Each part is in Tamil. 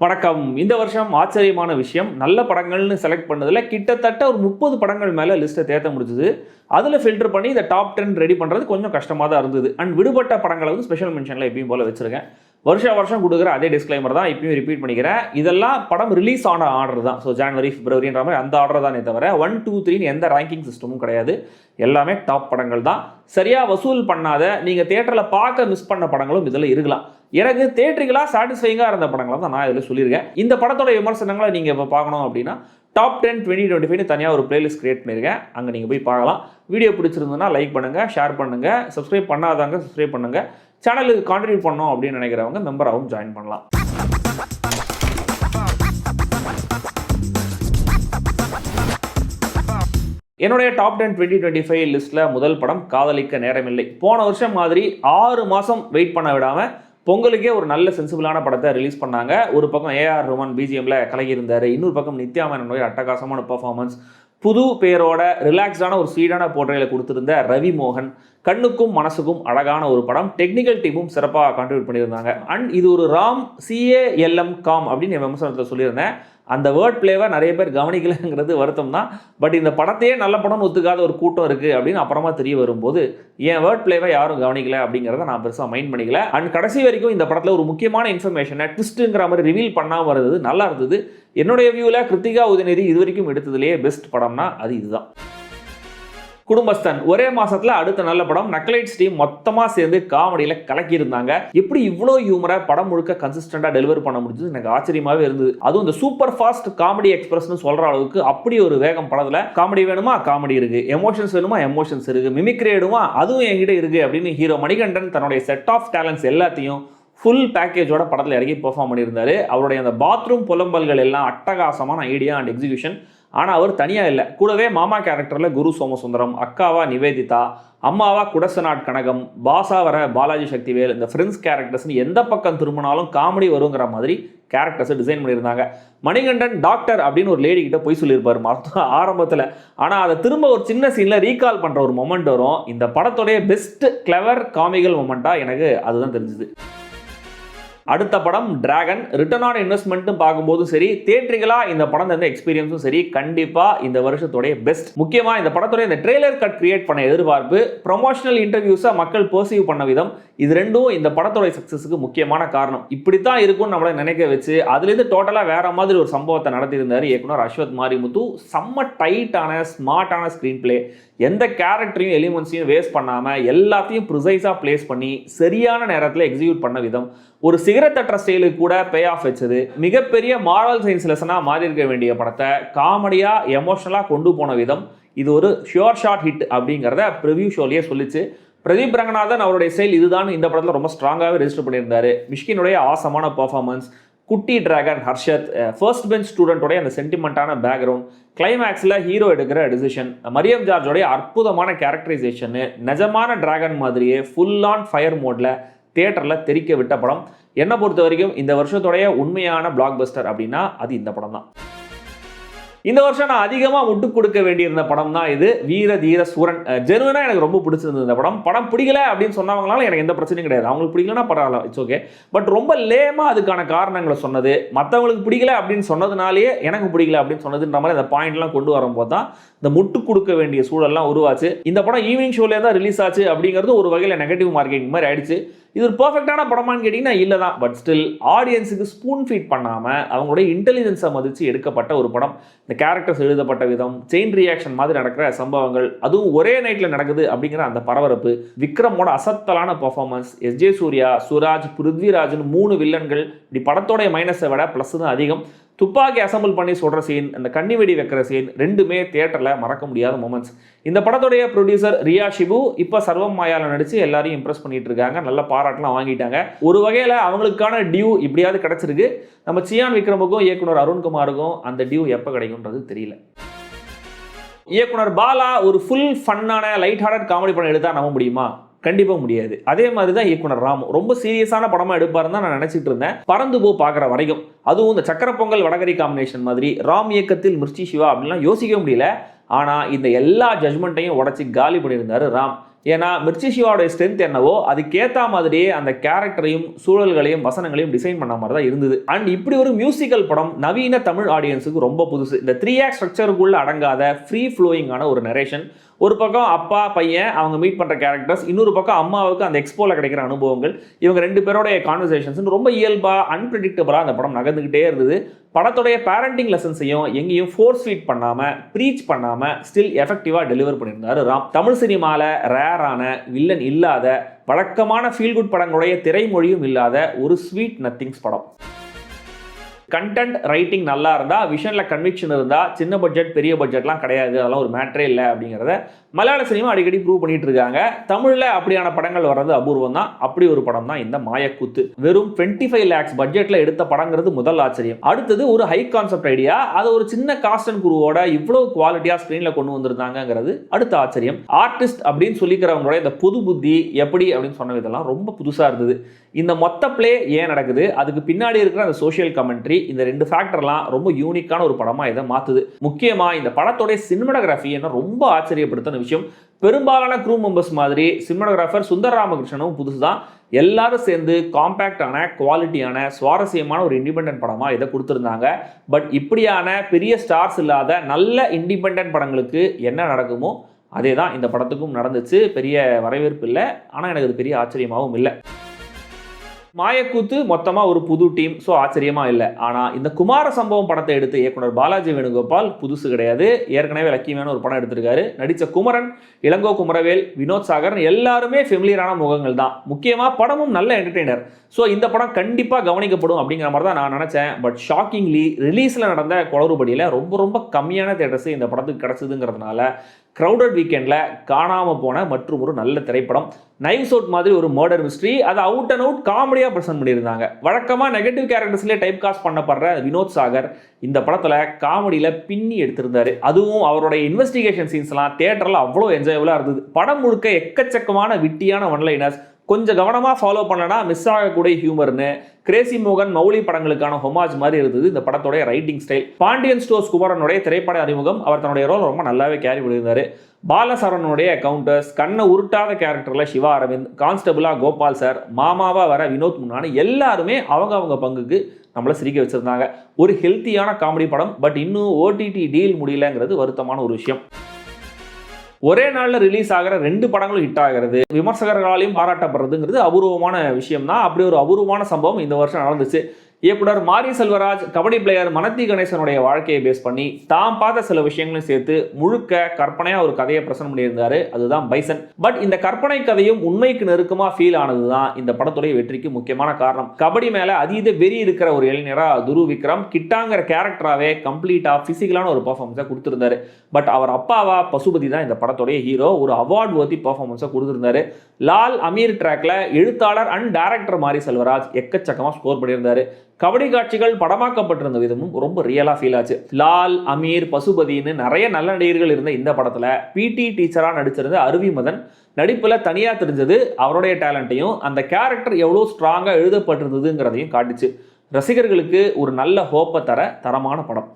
வணக்கம். இந்த வருஷம் ஆச்சரியமான விஷயம். நல்ல படங்கள்னு செலக்ட் பண்ணதுல கிட்டத்தட்ட ஒரு 30 படங்கள் மேல லிஸ்ட்ட தேத்த முடிஞ்சது. அதுல ஃபில்டர் பண்ணி இந்த டாப் 10 ரெடி பண்றது கொஞ்சம் கஷ்டமா தான் இருந்தது. அண்ட் விடுபட்ட படங்கள வந்து ஸ்பெஷல் மென்ஷன்ல எப்பயும் போல வச்சிருக்கேன். வருஷம் குடுக்குற அதே டிஸ்க்ளைமர் தான் இப்பயும் ரிப்பீட் பண்ணிக்கிறேன். இதெல்லாம் படம் ரிலீஸ் ஆன ஆர்டர் தான். ஸோ ஜனவரி, பிப்ரவரின்ற மாதிரி அந்த ஆர்டர் தானே தவிர 1, 2, 3ன்னு எந்த ரேங்கிங் சிஸ்டமும் கிடையாது. எல்லாமே டாப் படங்கள் தான். சரியா வசூல் பண்ணாத, நீங்க தியேட்டர்ல பார்க்க மிஸ் பண்ண படங்களும் இதுல இருக்கலாம். எனக்கு தியேட்டரிக்கலா சாட்டிஸ்ஃபைங்கா இருந்த படங்களை தான் நான் இதில் சொல்லியிருக்கேன். இந்த படத்தோட விமர்சனங்களை நீங்கள் இப்போ பார்க்கணும் அப்படின்னா டாப் 10 2025 தனியாக ஒரு பிளேலிஸ்ட் கிரியேட் பண்ணியிருக்கேன். அங்கே நீங்கள் போய் பார்க்கலாம். வீடியோ பிடிச்சிருந்ததுன்னா லைக் பண்ணுங்கள், ஷேர் பண்ணுங்கள், சப்ஸ்கிரைப் பண்ணாதவங்க சப்ஸ்கிரைப் பண்ணுங்கள். சேனலுக்கு கான்ட்ரிபியூட் பண்ணணும் அப்படின்னு நினைக்கிறவங்க மெம்பராகவும் ஜாயின் பண்ணலாம். என்னுடைய டாப் 10 2025 லிஸ்ட்டில் முதல் படம் காதலிக்க நேரமில்லை. போன வருஷம் மாதிரி 6 மாதம் வெயிட் பண்ண விடாமல் பொங்கலுக்கே ஒரு நல்ல சென்சிபிளான படத்தை ரிலீஸ் பண்ணாங்க. ஒரு பக்கம் ஏஆர் ரஹ்மான் பிஜிஎம்ல கலகியிருந்தார். இன்னொரு பக்கம் நித்யா மேனனுடைய அட்டகாசமான பெர்ஃபார்மன்ஸ், புது பேரோட ரிலாக்ஸ்டான ஒரு ஸ்வீடான போர்ட்ரேல கொடுத்திருந்த ரவி மோகன், கண்ணுக்கும் மனசுக்கும் அழகான ஒரு படம். டெக்னிக்கல் டீமும் சிறப்பாக கான்ட்ரிபியூட் பண்ணியிருந்தாங்க. அண்ட் இது ஒரு ராம் CALM காம் அப்படின்னு என் விமர்சனத்தில் சொல்லியிருந்தேன். அந்த வேர்ட் பிளேவை நிறைய பேர் கவனிக்கலைங்கிறது வருத்தம் தான். பட் இந்த படத்தையே நல்ல படம்னு ஒத்துக்காத ஒரு கூட்டம் இருக்குது அப்படின்னு அப்புறமா தெரிய வரும்போது என் வேர்ட் பிளேவை யாரும் கவனிக்கல அப்படிங்கிறத நான் பெருசாக மைண்ட் பண்ணிக்கல. அண்ட் கடைசி வரைக்கும் இந்த படத்தில் ஒரு முக்கியமான இன்ஃபர்மேஷனை ட்விஸ்ட்டுங்கிற மாதிரி ரிவீல் பண்ணாமல் வருது நல்லா இருந்தது. என்னுடைய வியூவில் கிருத்திகா உதயநிதி இது வரைக்கும் எடுத்ததுலேயே பெஸ்ட் படம்னா அது இதுதான். குடும்பஸ்தன் ஒரே மாசத்துல அடுத்த நல்ல படம். நக்லைட்ஸ் டீம் மொத்தமா சேர்ந்து காமெடியில கலக்கி இருந்தாங்க. எப்படி இவ்வளோ ஹியூமரா படம் முழுக்க கன்சிஸ்டண்டா டெலிவர் பண்ண முடிஞ்சது எனக்கு ஆச்சரியமாவே இருந்தது. அதுவும் இந்த சூப்பர் ஃபாஸ்ட் காமெடி எக்ஸ்பிரஸ்னு சொல்ற அளவுக்கு அப்படி ஒரு வேகம் படத்துல. காமெடி வேணுமா காமெடி இருக்கு, எமோஷன்ஸ் வேணுமா எமோஷன்ஸ் இருக்கு, மிமிக்ரி வேணுமா அதுவும் என்கிட்ட இருக்கு அப்படின்னு ஹீரோ மணிகண்டன் தன்னுடைய செட் ஆஃப் டேலண்ட்ஸ் எல்லாத்தையும் ஃபுல் பேக்கேஜோட படத்தில் இறங்கி பெர்ஃபார்ம் பண்ணியிருந்தாரு. அவருடைய அந்த பாத்ரூம் புலம்பல்கள் எல்லாம் அட்டகாசமான ஐடியா அண்ட் எக்ஸிகியூஷன். ஆனால் அவர் தனியாக இல்லை, கூடவே மாமா கேரக்டரில் குரு சோமசுந்தரம், அக்காவா நிவேதிதா, அம்மாவா குடசநாட் கனகம், பாசா வர பாலாஜி சக்திவேல், இந்த ஃப்ரெண்ட்ஸ் கேரக்டர்ஸ்னு எந்த பக்கம் திரும்பினாலும் காமெடி வருங்கிற மாதிரி கேரக்டர்ஸை டிசைன் பண்ணியிருந்தாங்க. மணிகண்டன் டாக்டர் அப்படின்னு ஒரு லேடி கிட்ட போய் சொல்லியிருப்பார் மருத்துவம் ஆரம்பத்தில். ஆனால் அதை திரும்ப ஒரு சின்ன சீனில் ரீகால் பண்ணுற ஒரு மொமெண்ட் வரும். இந்த படத்தோடைய பெஸ்ட் கிளவர் காமிக்கல் மொமெண்ட்டாக எனக்கு அதுதான் தெரிஞ்சுது. அடுத்த படம் டிராகன். ரிட்டர்ன் ஆன் இன்வெஸ்ட்மெண்ட்டும் பார்க்கும்போதும் சரி, தியேட்டரிக்கலாக இந்த படம் தந்த எக்ஸ்பீரியன்ஸும் சரி, கண்டிப்பாக இந்த வருஷத்தோடைய பெஸ்ட். முக்கியமாக இந்த படத்தோடைய இந்த ட்ரெய்லர் கட் கிரியேட் பண்ண எதிர்பார்ப்பு, ப்ரொமோஷனல் இன்டர்வியூஸை மக்கள் பர்சீவ் பண்ண விதம், இது ரெண்டும் இந்த படத்தோடைய சக்ஸஸுக்கு முக்கியமான காரணம். இப்படித்தான் இருக்கும்னு நம்மளை நினைக்க வச்சு அதுலேருந்து டோட்டலாக வேற மாதிரி ஒரு சம்பவத்தை நடத்தியிருந்தார் இயக்குனர் அஸ்வத் மாரிமுத்து. செம்ம டைட்டான ஸ்மார்ட்டான ஸ்க்ரீன் பிளே, எந்த கேரக்டரையும் எலிமெண்ட்ஸையும் வேஸ்ட் பண்ணாமல் எல்லாத்தையும் ப்ரிசைஸாக பிளேஸ் பண்ணி சரியான நேரத்தில் எக்ஸிக்யூட் பண்ண விதம், ஒரு சிகரெட் தட்டுற ஸ்டைலுக்கு கூட பே ஆஃப் வச்சது, மிகப்பெரிய மாரல் சயின்ஸ் லெசனாக மாறி இருக்க வேண்டிய படத்தை காமெடியாக எமோஷனலாக கொண்டு போன விதம், இது ஒரு ஷியோர் ஷாட் ஹிட் அப்படிங்கிறத ப்ரிவியூ ஷோலேயே சொல்லிச்சு. பிரதீப் ரங்கநாதன் அவருடைய ஸ்டைல் இதுதான் இந்த படத்தில் ரொம்ப ஸ்ட்ராங்காகவே ரெஜிஸ்டர் பண்ணியிருந்தாரு. மிஷ்கினுடைய ஆசமான பர்ஃபார்மன்ஸ், குட்டி டிராகன் ஹர்ஷத், ஃபர்ஸ்ட் பெஞ்ச் ஸ்டூடெண்ட்டோடைய அந்த சென்டிமெண்ட்டான பேக்ரவுண்ட், கிளைமேக்ஸில் ஹீரோ எடுக்கிற டிசிஷன், மரியம் ஜார்ஜோடைய அற்புதமான கேரக்டரைசேஷனு, நிஜமான டிராகன் மாதிரியே ஃபுல் ஆன் ஃபயர் மோடில் தியேட்டரில் தெரிக்க விட்ட படம். என்னை பொறுத்த வரைக்கும் இந்த வருஷத்தோடைய உண்மையான பிளாக் பஸ்டர் அப்படின்னா அது இந்த படம் தான். இந்த வருஷம் நான் அதிகமாக முட்டு கொடுக்க வேண்டியிருந்த படம் தான் இது, வீர தீர சூரன். ஜெனுவனாக எனக்கு ரொம்ப பிடிச்சிருந்தது இந்த படம். படம் பிடிக்கல அப்படின்னு சொன்னவங்களால எனக்கு எந்த பிரச்சனையும் கிடையாது. அவங்களுக்கு பிடிக்கலன்னா பரவாயில்ல, இட்ஸ் ஓகே. பட் ரொம்ப லேமாக அதுக்கான காரணங்களை சொன்னது, மற்றவங்களுக்கு பிடிக்கல அப்படின்னு சொன்னதுனாலேயே எனக்கு பிடிக்கல அப்படின்னு சொன்னதுன்ற மாதிரி அந்த பாயிண்ட்லாம் கொண்டு வரும்போது தான் இந்த முட்டு கொடுக்க வேண்டிய சூழல்லாம் உருவாச்சு. இந்த படம் ஈவினிங் ஷோலேயே தான் ரிலீஸ் ஆச்சு அப்படிங்கிறது ஒரு வகையில் நெகட்டிவ் மார்க்கெட்டிங் மாதிரி ஆயிடுச்சு. இது ஒரு பர்ஃபெக்டான படமான்னு கேட்டிங்கன்னா இல்லை தான். பட் ஸ்டில் ஆடியன்ஸுக்கு ஸ்பூன் ஃபீட் பண்ணாமல் அவங்களுடைய இன்டெலிஜென்ஸை மதித்து எடுக்கப்பட்ட ஒரு படம். இந்த கேரக்டர்ஸ் எழுதப்பட்ட விதம், செயின் ரியாக்ஷன் மாதிரி நடக்கிற சம்பவங்கள், அதுவும் ஒரே நைட்டில் நடக்குது அப்படிங்கிற அந்த பரபரப்பு, விக்ரமோட அசத்தலான பர்ஃபார்மன்ஸ், SJ சூர்யா, சுராஜ், பிருத்விராஜன் 3 வில்லன்கள், இப்படி படத்தோடைய மைனஸை விட ப்ளஸ் தான் அதிகம். துப்பாக்கி அசம்பிள் பண்ணி சொல்கிற சீன், அந்த கண்ணி வெடி வைக்கிற சீன், ரெண்டுமே தியேட்டரில் மறக்க முடியாத மூமெண்ட்ஸ். இந்த படத்துடைய ப்ரொடியூசர் ரியா ஷிபு இப்போ சர்வம் மாயாவில் நடித்து எல்லாரையும் இம்ப்ரெஸ் பண்ணிட்டு இருக்காங்க. நல்ல பாராட்டெலாம் வாங்கிட்டாங்க. ஒரு வகையில் அவங்களுக்கான டியூ இப்படியாவது கிடச்சிருக்கு. நம்ம சியான் விக்ரமுக்கும் இயக்குனர் அருண்குமாருக்கும் அந்த டியூ எப்போ கிடைக்கும்ன்றது தெரியல. இயக்குனர் பாலா ஒரு ஃபுல் ஃபன்னான லைட் ஹார்டட் காமெடி படம் எடுத்தால் நம்ப முடியுமா? கண்டிப்பாக முடியாது. அதே மாதிரி தான் இயக்குனர் ராம் ரொம்ப சீரியஸான படமாக எடுப்பாருன்னு தான் நான் நினச்சிட்டு இருந்தேன், பறந்து போ பார்க்குற வரைக்கும். அதுவும் இந்த சக்கர பொங்கல் வடகரி காம்பினேஷன் மாதிரி ராம் இயக்கத்தில் மிர்ச்சி சிவா அப்படின்லாம் யோசிக்க முடியல. ஆனால் இந்த எல்லா ஜட்மெண்ட்டையும் உடச்சி காலி பண்ணியிருந்தாரு ராம். ஏன்னா மிர்ச்சி சிவாவோட ஸ்ட்ரென்த் என்னவோ அதுக்கேற்ற மாதிரியே அந்த கேரக்டரையும் சூழல்களையும் வசனங்களையும் டிசைன் பண்ண மாதிரி தான் இருந்தது. அண்ட் இப்படி ஒரு மியூசிக்கல் படம் நவீன தமிழ் ஆடியன்ஸுக்கு ரொம்ப புதுசு. இந்த 3 ஆக்ட் ஸ்ட்ரக்சருக்குள்ள அடங்காத ஃப்ரீ ஃப்ளோயிங்கான ஒரு நரேஷன். ஒரு பக்கம் அப்பா பையன் அவங்க மீட் பண்ணுற கேரக்டர்ஸ், இன்னொரு பக்கம் அம்மாவுக்கு அந்த எக்ஸ்போல கிடைக்கிற அனுபவங்கள், இவங்க 2 பேரோடைய கான்வர்சேஷன்ஸ் ரொம்ப இயல்பாக அன்பிரடிக்டபிளாக அந்த படம் நகர்ந்துக்கிட்டே இருந்தது. படத்துடைய பேரண்டிங் லெசன்ஸையும் எங்கேயும் ஃபோர்ஸ் ஃபீட் பண்ணாமல், ப்ரீச் பண்ணாமல் ஸ்டில் எஃபெக்டிவாக டெலிவர் பண்ணியிருந்தாரு ராம். தமிழ் சினிமாவில் ரேரான வில்லன் இல்லாத, வழக்கமான ஃபீல் குட் படங்களுடைய திரைமொழியும் இல்லாத ஒரு ஸ்வீட் நத்திங்ஸ் படம். கண்டென்ட் ரைட்டிங் நல்லா இருந்தால், விஷனில் கன்விக்ஷன் இருந்தால், சின்ன பட்ஜெட் பெரிய பட்ஜெட்லாம் கிடையாது, அதெல்லாம் ஒரு மேட்ரே இல்லை அப்படிங்கிறத மலையாள சினிமா அடிக்கடி ப்ரூவ் பண்ணிட்டு இருக்காங்க. தமிழில் அப்படியான படங்கள் வர்றது அபூர்வம் தான். அப்படி ஒரு படம் தான் இந்த மாயக்கூத்து. வெறும் 25 lakhs பட்ஜெட்டில் எடுத்த படங்கிறது முதல் ஆச்சரியம். அடுத்தது ஒரு ஹை கான்செப்ட் ஐடியா, அதை ஒரு சின்ன காஸ்ட் அண்ட் குருவோட இவ்வளவு குவாலிட்டியாக ஸ்க்ரீனில் கொண்டு வந்திருந்தாங்கிறது அடுத்த ஆச்சரியம். ஆர்டிஸ்ட் அப்படின்னு சொல்லிக்கிறவங்களோட இந்த புது புத்தி எப்படி அப்படின்னு சொன்ன விதெல்லாம் ரொம்ப புதுசாக இருந்தது. இந்த மொத்த பிளே ஏன் நடக்குது, அதுக்கு பின்னாடி இருக்கிற அந்த சோஷியல் கமெண்ட்ரி, இந்த 2 ஃபேக்டர்லாம் ரொம்ப யூனிக்கான ஒரு படமாக இதை மாற்றுது. முக்கியமாக இந்த படத்தோடைய சினிமாட்டோகிராஃபி என்ன ரொம்ப ஆச்சரியப்படுத்தின விஷயம். பெரும்பாலான க்ரூ மெம்பர்ஸ் மாதிரி சினிமாட்டோகிராஃபர் சுந்தர் ராமகிருஷ்ணனும் புதுசு தான். எல்லாரும் சேர்ந்து காம்பேக்டான, குவாலிட்டியான, சுவாரஸ்யமான ஒரு இண்டிபெண்டன்ட் படமாக இதை கொடுத்துருந்தாங்க. பட் இப்படியான பெரிய ஸ்டார்ஸ் இல்லாத நல்ல இண்டிபெண்டன்ட் படங்களுக்கு என்ன நடக்குமோ அதே தான் இந்த படத்துக்கும் நடந்துச்சு. பெரிய வரவேற்பு இல்லை, ஆனால் எனக்கு அது பெரிய ஆச்சரியமாகவும் இல்லை. மாயக்கூத்து மொத்தமாக ஒரு புது டீம், ஸோ ஆச்சரியமாக இல்லை. ஆனால் இந்த குமார சம்பவம் படத்தை எடுத்த இயக்குனர் பாலாஜி வேணுகோபால் புதுசு கிடையாது. ஏற்கனவே லக்கியமான ஒரு படம் எடுத்திருக்காரு. நடித்த குமரன், இளங்கோ குமரவேல், வினோத் சாகர் எல்லாருமே ஃபெமிலியரான முகங்கள் தான். முக்கியமாக படமும் நல்ல என்டர்டெய்னர். ஸோ இந்த படம் கண்டிப்பாக கவனிக்கப்படும் அப்படிங்கிற மாதிரி தான் நான் நினச்சேன். பட் ஷாக்கிங்லி ரிலீஸில் நடந்த குளறுபடியில் ரொம்ப கம்மியான தேட்டர்ஸ் இந்த படத்துக்கு கிடச்சிதுங்கிறதுனால க்ரௌடட் வீக்கெண்டில் காணாமல் போன மற்றும் ஒரு நல்ல திரைப்படம். நைவ்ஸ் அவுட் மாதிரி ஒரு மர்டர் மிஸ்ட்ரி, அதை அவுட் அண்ட் அவுட் காமெடியாக ப்ரெசென்ட் பண்ணியிருந்தாங்க. வழக்கமாக நெகட்டிவ் கேரக்டர்ஸ்லேயே டைப் காஸ்ட் பண்ணப்படுற வினோத் சாகர் இந்த படத்தில் காமெடியில் பின்னி எடுத்திருந்தாரு. அதுவும் அவருடைய இன்வெஸ்டிகேஷன் சீன்ஸ்லாம் தியேட்டரில் அவ்வளோ என்ஜாயபுளாக இருந்தது. படம் முழுக்க எக்கச்சக்கமான விட்டியான ஒன்லைனர்ஸ், கொஞ்சம் கவனமாக ஃபாலோ பண்ணனா மிஸ் ஆகக்கூடிய ஹியூமர்னு கிரேசி மோகன், மௌலி படங்களுக்கான ஹொமாஜ் மாதிரி இருந்தது இந்த படத்தோடைய ரைட்டிங் ஸ்டைல். பாண்டியன் ஸ்டோர்ஸ் குமரனுடைய திரைப்பட அறிமுகம், அவர் தன்னுடைய ரோல் ரொம்ப நல்லாவே கேரி பண்ணியிருந்தாரு. பாலசரனுடைய கவுண்டர்ஸ், கண்ணை உருட்டாத கேரக்டரில் சிவா அரவிந்த், கான்ஸ்டபிளா கோபால் சார், மாமாவா வர வினோத் முன்னாடி எல்லாருமே அவங்க பங்குக்கு நம்மளை சிரிக்க வச்சிருந்தாங்க. ஒரு ஹெல்த்தியான காமெடி படம். பட் இன்னும் ஓடிடி டீல் முடியலங்கிறது வருத்தமான ஒரு விஷயம். ஒரே நாளில் ரிலீஸ் ஆகிற 2 படங்களும் ஹிட் ஆகிறது, விமர்சகர்களாலையும் பாராட்டப்படுறதுங்கிறது அபூர்வமான விஷயம் தான். அப்படி ஒரு அபூர்வமான சம்பவம் இந்த வருஷம் நடந்துச்சு. இயக்குனர் மாரி செல்வராஜ் கபடி பிளேயர் மனத்தி கணேசனுடைய வாழ்க்கையை பேஸ் பண்ணி தாம் பார்த்த சில விஷயங்களையும் சேர்த்து முழுக்க கற்பனையாக ஒரு கதையை பிரசன்ட் பண்ணியிருந்தாரு. அதுதான் பைசன். பட் இந்த கற்பனை கதையும் உண்மைக்கு நெருக்கமாக ஃபீல் ஆனது தான் இந்த படத்துடைய வெற்றிக்கு முக்கியமான காரணம். கபடி மேலே அதீத வெறி இருக்கிற ஒரு இளைஞராக துரு விக்ரம் கிட்டாங்கிற கேரக்டராகவே கம்ப்ளீட்டாக ஃபிசிக்கலான ஒரு பர்ஃபார்மன்ஸை கொடுத்துருந்தாரு. பட் அவர் அப்பாவா பசுபதி தான் இந்த படத்துடைய ஹீரோ. ஒரு அவார்ட் வர்த்தி பர்ஃபார்மன்ஸை கொடுத்துருந்தாரு. லால் அமீர் ட்ராக்ல எழுத்தாளர் அண்ட் டைரக்டர் மாரி செல்வராஜ் எக்கச்சக்கமாக ஸ்கோர் பண்ணியிருந்தாரு. கபடி காட்சிகள் படமாக்கப்பட்டிருந்த விதமும் ரொம்ப ரியலா ஃபீல் ஆச்சு. லால், அமீர், பசுபதினு நிறைய நல்ல நடிகர்கள் இருந்த இந்த படத்துல பிடி டீச்சரா நடிச்சிருந்த அருவி மதன் நடிப்புல தனியா தெரிஞ்சது அவருடைய டேலண்ட்டையும் அந்த கேரக்டர் எவ்வளவு ஸ்ட்ராங்கா எழுதப்பட்டிருந்ததுங்கிறதையும் காட்டுச்சு. ரசிகர்களுக்கு ஒரு நல்ல ஹோப்பை தரமான படம்.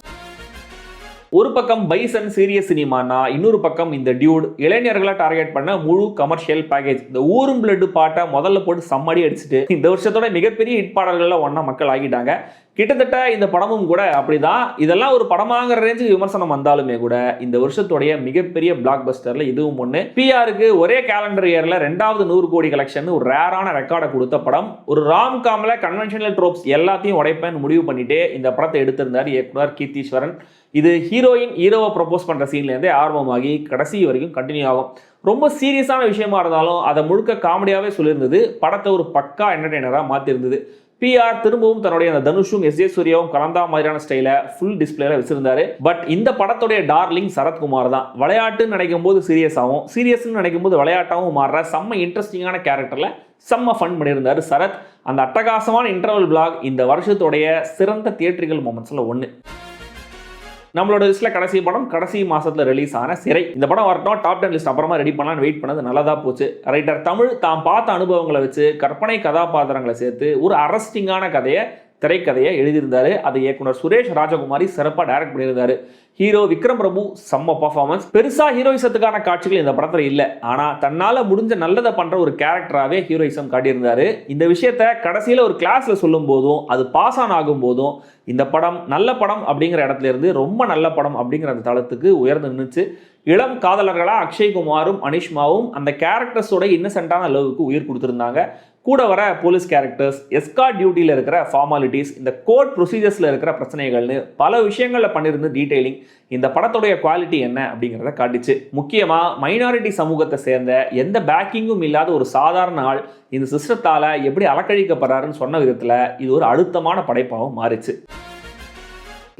ஒரு பக்கம் பைசன் சீரியஸ் சினிமானா, இன்னொரு பக்கம் இந்த டியூட் இளைஞர்களை டார்கெட் பண்ண முழு கமர்ஷியல் பேக்கேஜ். இந்த ஊரும் பிளட் பாட்டை முதல்ல போட்டு சம்மடி அடிச்சுட்டு இந்த வருஷத்தோட மிகப்பெரிய ஹிட் பாடல்கள்ல ஒன்னா மக்கள் ஆகிட்டாங்க. கிட்டத்தட்ட இந்த படமும் கூட அப்படிதான். இதெல்லாம் ஒரு படமாகிற ரேஞ்சுக்கு விமர்சனம் வந்தாலுமே கூட இந்த வருஷத்துடைய மிகப்பெரிய பிளாக் பஸ்டர்ல இதுவும் ஒன்று. பிஆருக்கு ஒரே கேலண்டர் இயர்ல 2வது 100 கோடி கலெக்ஷன் ஒரு ரேரான ரெக்கார்டை கொடுத்த படம். ஒரு ராம்காம்ல கன்வென்ஷனல் ட்ரோப்ஸ் எல்லாத்தையும் உடைப்பேன்னு முடிவு பண்ணிட்டு இந்த படத்தை எடுத்திருந்தார் இயக்குனர் கீர்த்தீஸ்வரன். இது ஹீரோவை ப்ரப்போஸ் பண்ற சீன்லேருந்தே ஆரம்பமாகி கடைசி வரைக்கும் கண்டினியூ ஆகும். ரொம்ப சீரியஸான விஷயமா இருந்தாலும் அதை முழுக்க காமெடியாவே சொல்லியிருந்தது. படத்தை ஒரு பக்கா என்டர்டெய்னராக மாற்றிருந்தது. பிஆர் திரும்பவும் தன்னுடைய அந்த தனுஷும் எஸ் ஜே சூர்யாவும் கலந்தா மாதிரியான ஸ்டைலை ஃபுல் டிஸ்பிளேல வச்சிருந்தாரு. பட் இந்த படத்துடைய டார்லிங் சரத்குமார் தான். விளையாட்டுன்னு நினைக்கும் போது சீரியஸாகவும், சீரியஸ்ன்னு நினைக்கும் போது விளையாட்டாகவும் மாறுற செம்ம இன்ட்ரெஸ்டிங்கான கேரக்டர்ல செம்ம ஃபன் பண்ணியிருந்தாரு சரத். அந்த அட்டகாசமான இன்டர்வல் பிளாக் இந்த வருஷத்துடைய சிறந்த தியேட்டரிக்கல் மொமெண்ட்ஸ்ல ஒன்று. நம்மளோட லிஸ்ட்ல கடைசி படம் கடைசி மாசத்துல ரிலீஸ் ஆன சிறை. இந்த படம் வரட்டும் டாப் 10 லிஸ்ட் அப்புறமா ரெடி பண்ணலான்னு வெயிட் பண்ணது நல்லதா போச்சு. ரைட்டர் தமிழ் தாம் பார்த்த அனுபவங்களை வச்சு கற்பனை கதாபாத்திரங்களை சேர்த்து ஒரு அரஸ்டிங்கான கதையை திரைக்கதையை எழுதியிருந்தாரு. அது இயக்குனர் சுரேஷ் ராஜகுமாரி சிறப்பாக டைரக்ட் பண்ணியிருந்தாரு. ஹீரோ விக்ரம் பிரபு செம்ம பர்ஃபார்மன்ஸ். பெருசா ஹீரோயிசத்துக்கான காட்சிகள் இந்த படத்துல இல்ல. ஆனா தன்னால முடிஞ்ச நல்லதை பண்ற ஒரு கேரக்டராகவே ஹீரோயிசம் காட்டியிருந்தாரு. இந்த விஷயத்த கடைசியில ஒரு கிளாஸ்ல சொல்லும் போதும் அது பாஸ் ஆன் ஆகும் போதும் இந்த படம் நல்ல படம் அப்படிங்கிற இடத்துல இருந்து ரொம்ப நல்ல படம் அப்படிங்கிற அந்த தளத்துக்கு உயர்ந்து நின்றுச்சு. இளம் காதலர்களா அக்ஷய்குமாரும் அனிஷ்மாவும் அந்த கேரக்டர்ஸோட இன்னசென்ட்டான லவ்வுக்கு உயிர் கொடுத்துருந்தாங்க. கூட வர போலீஸ் கேரக்டர்ஸ், எஸ்கார்ட் டியூட்டியில் இருக்கிற ஃபார்மாலிட்டிஸ், இந்த கோர்ட் ப்ரொசீஜர்ஸில் இருக்கிற பிரச்சனைகள்னு பல விஷயங்களில் பண்ணியிருந்து டீட்டெயிலிங் இந்த படத்துடைய குவாலிட்டி என்ன அப்படிங்கிறத காட்டிச்சு. முக்கியமாக மைனாரிட்டி சமூகத்தை சேர்ந்த எந்த பேக்கிங்கும் இல்லாத ஒரு சாதாரண ஆள் இந்த சிஸ்டத்தால் எப்படி அலக்கழிக்கப்படுறாருன்னு சொன்ன விதத்தில் இது ஒரு அழுத்தமான படைப்பாகவும் மாறிச்சு.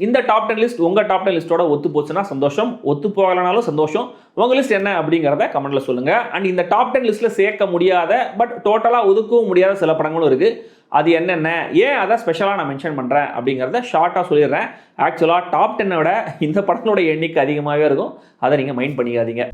இந்த டாப் 10 லிஸ்ட் உங்கள் டாப் 10 லிஸ்ட்டோட ஒத்து போச்சுன்னா சந்தோஷம், ஒத்து போகலனாலும் சந்தோஷம். உங்கள் லிஸ்ட் என்ன அப்படிங்கிறத கமெண்ட்ல சொல்லுங்கள். அண்ட் இந்த டாப் 10 லிஸ்ட்டில் சேர்க்க முடியாத பட் டோட்டலாக ஒதுக்கவும் முடியாத சில படங்களும் இருக்குது. அது என்னென்ன, ஏன் அதை ஸ்பெஷலாக நான் மென்ஷன் பண்ணுறேன் அப்படிங்கிறத ஷார்ட்டாக சொல்லிடுறேன். ஆக்சுவலாக டாப் 10 விட இந்த படங்களோட எண்ணிக்கை அதிகமாகவே இருக்கும். அதை நீங்கள் மைண்ட் பண்ணிக்காதீங்க.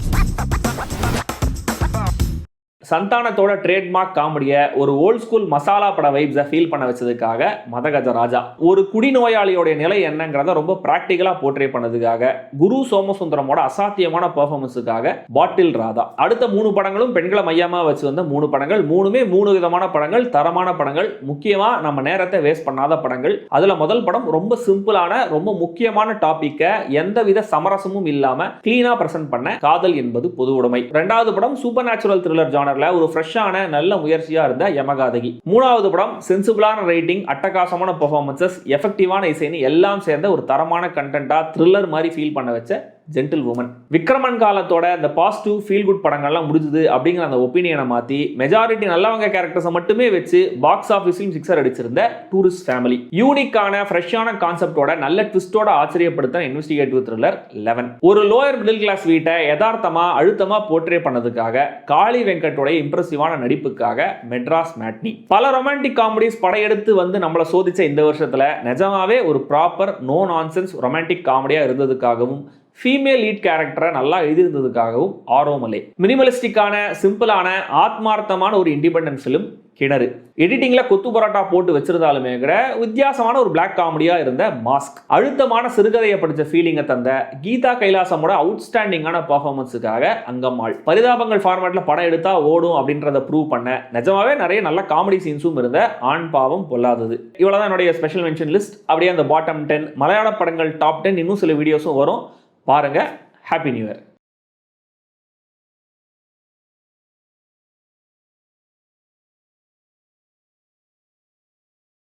சந்தானத்தோட ட்ரேட்மார்க் காமெடியை ஒரு ஓல்ட் ஸ்கூல் மசாலா பட வைப்ஸை ஃபீல் பண்ண வச்சதுக்காக மதகஜராஜா, ஒரு குடிநோயாளியோடைய நிலை என்னங்கிறத ரொம்ப ப்ராக்டிக்கலாக போர்ட்ரே பண்ணதுக்காக குரு சோமசுந்தரமோட அசாத்தியமான பெர்ஃபார்மன்ஸுக்காக பாட்டில் ராதா. அடுத்த 3 படங்களும் பெண்களை மையமாக வச்சு வந்த 3 படங்கள், 3மே 3 விதமான படங்கள், தரமான படங்கள், முக்கியமாக நம்ம நேரத்தை வேஸ்ட் பண்ணாத படங்கள். அதில் முதல் படம் ரொம்ப சிம்பிளான ரொம்ப முக்கியமான டாப்பிக்கை எந்தவித சமரசமும் இல்லாமல் கிளீனாக பிரசன்ட் பண்ண காதல் என்பது பொது உடைமை. 2வது படம் சூப்பர் நேச்சுரல் த்ரில்லர் ஜானர் ஒரு ஃப்ரெஷ்ஷான நல்ல முயற்சியா இருந்த யமகாதகி. 3வது படம் சென்சிபிளான ரைட்டிங், அட்டகாசமான பெர்ஃபார்மன்சஸ், எஃபெக்டிவான இசைன்னு எல்லாம் சேர்ந்த ஒரு தரமான கண்டென்ட்டா த்ரில்லர் மாதிரி ஃபீல் பண்ண வச்ச ஜென்டில் வுமன். விக்ரமன் காலத்தோட இந்த பாசிட்டிவ் ஃபீல் குட் படங்கள்லாம் முடிஞ்சுது அப்படிங்கிற அந்த ஒப்பீனியனை மாற்றி மெஜாரிட்டி நல்லவங்க கேரக்டர்ஸை மட்டுமே வச்சு பாக்ஸ் ஆஃபீஸிலும் சிக்ஸர் அடிச்சிருந்த டூரிஸ்ட் ஃபேமிலி. யூனிக்கான ஃப்ரெஷ்ஷான கான்செப்டோட நல்ல ட்விஸ்டோட ஆச்சரியப்படுத்த இன்வெஸ்டிகேட்டிவ் த்ரில்லர் 11. ஒரு லோயர் மிடில் கிளாஸ் வீட்டை யதார்த்தமா அழுத்தமா போர்ட்ரே பண்ணதுக்காக காளி வெங்கட்டோட இம்ப்ரெசிவான நடிப்புக்காக மெட்ராஸ் மேட்னி. பல ரொமான்டிக் காமெடிஸ் படையெடுத்து வந்து நம்மளை சோதிச்ச இந்த வருஷத்துல நிஜமாவே ஒரு ப்ராப்பர் நோ நான்சென்ஸ் ரொமான்டிக் காமெடியா இருந்ததுக்காகவும் ஃபீமேல் லீட் கேரக்டரை நல்லா எழுதியிருந்ததுக்காகவும் ஆரோமலை. மினிமலிஸ்டிக்கான சிம்பிளான ஆத்மார்த்தமான ஒரு இண்டிபெண்டன்ட் ஃபிலிம் கிணறு. எடிட்டிங்ல கொத்து பரோட்டா போட்டு வச்சிருந்தாலுமே கூட வித்தியாசமான ஒரு பிளாக் காமெடியா இருந்த மாஸ்க். அழுத்தமான சிறுகதையை படிச்ச ஃபீலிங்கை தந்த கீதா கைலாசமோட அவுட்ஸ்டாண்டிங்கான பர்ஃபார்மன்ஸுக்காக அங்கம்மாள். பரிதாபங்கள் ஃபார்மேட்ல படம் எடுத்தா ஓடும் அப்படின்றத ப்ரூவ் பண்ண நிஜமாவே நிறைய நல்ல காமெடி சீன்ஸும் இருந்த ஆண் பாவம் பொல்லாதது. இவ்வளவுதான் என்னுடைய ஸ்பெஷல் மென்ஷன் லிஸ்ட். அப்படியே அந்த பாட்டம் 10 மலையாள படங்கள் டாப் 10 இன்னும் சில வீடியோஸும் வரும், பாருங்க. Happy new year.